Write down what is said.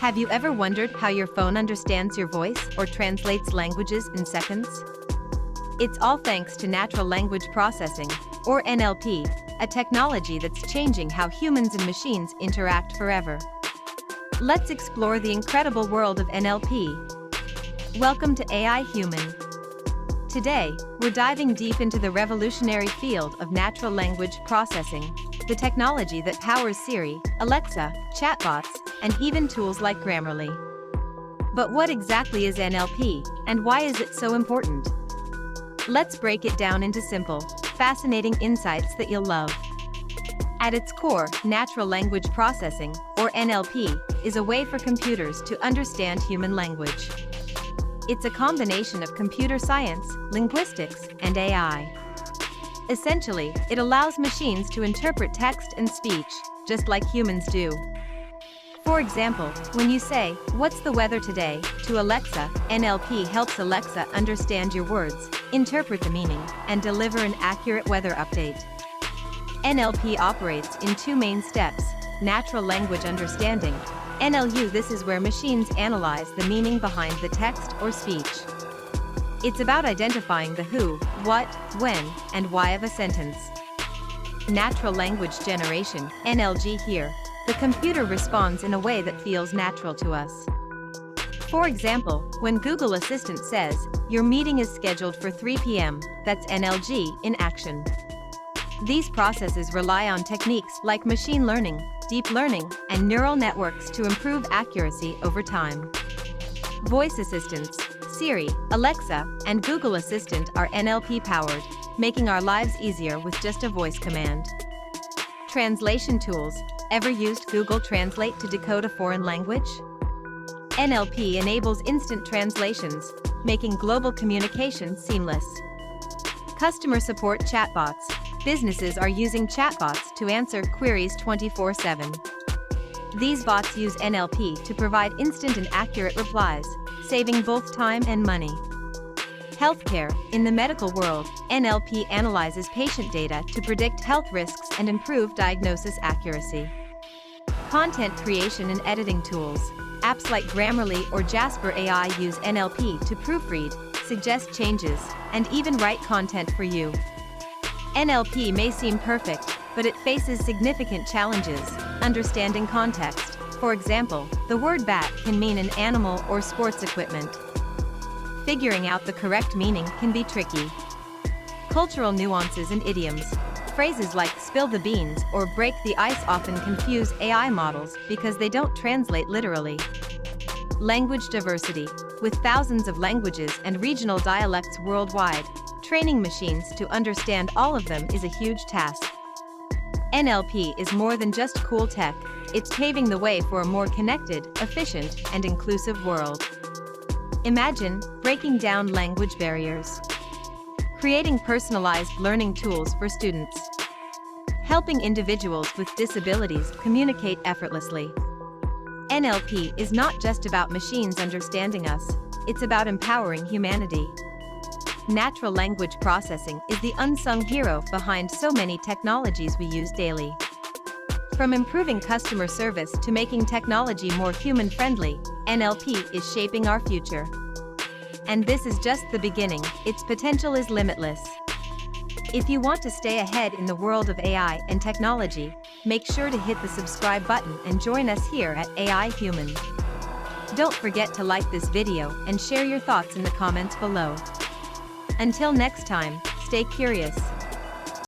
Have you ever wondered how your phone understands your voice or translates languages in seconds? It's all thanks to natural language processing, or NLP, a technology that's changing how humans and machines interact forever. Let's explore the incredible world of NLP. Welcome to AI Human. Today, we're diving deep into the revolutionary field of natural language processing, the technology that powers Siri, Alexa, chatbots, and even tools like Grammarly. But what exactly is NLP, and why is it so important? Let's break it down into simple, fascinating insights that you'll love. At its core, natural language processing, or NLP, is a way for computers to understand human language. It's a combination of computer science, linguistics, and AI. Essentially, it allows machines to interpret text and speech, just like humans do. For example, when you say, "What's the weather today?" to Alexa, NLP helps Alexa understand your words, interpret the meaning, and deliver an accurate weather update. NLP operates in two main steps: natural language understanding, NLU. This is where machines analyze the meaning behind the text or speech. It's about identifying the who, what, when, and why of a sentence. Natural language generation, NLG. Here, the computer responds in a way that feels natural to us. For example, when Google Assistant says, "Your meeting is scheduled for 3 p.m., that's NLG in action. These processes rely on techniques like machine learning, deep learning, and neural networks to improve accuracy over time. Voice assistants, Siri, Alexa, and Google Assistant are NLP-powered, making our lives easier with just a voice command. Translation tools. Ever used Google Translate to decode a foreign language? NLP enables instant translations, making global communication seamless. Customer support chatbots. Businesses are using chatbots to answer queries 24/7. These bots use NLP to provide instant and accurate replies, saving both time and money. Healthcare. In the medical world, NLP analyzes patient data to predict health risks and improve diagnosis accuracy. Content creation and editing tools. Apps like Grammarly or Jasper AI use NLP to proofread, suggest changes, and even write content for you. NLP may seem perfect, but it faces significant challenges. Understanding context. For example, the word bat can mean an animal or sports equipment. Figuring out the correct meaning can be tricky. Cultural nuances and idioms. Phrases like "spill the beans" or "break the ice" often confuse AI models because they don't translate literally. Language diversity. With thousands of languages and regional dialects worldwide, training machines to understand all of them is a huge task. NLP is more than just cool tech, it's paving the way for a more connected, efficient, and inclusive world. Imagine breaking down language barriers, creating personalized learning tools for students, helping individuals with disabilities communicate effortlessly. NLP is not just about machines understanding us, it's about empowering humanity. Natural language processing is the unsung hero behind so many technologies we use daily. From improving customer service to making technology more human-friendly, NLP is shaping our future. And this is just the beginning, its potential is limitless. If you want to stay ahead in the world of AI and technology, make sure to hit the subscribe button and join us here at AI Human. Don't forget to like this video and share your thoughts in the comments below. Until next time, stay curious.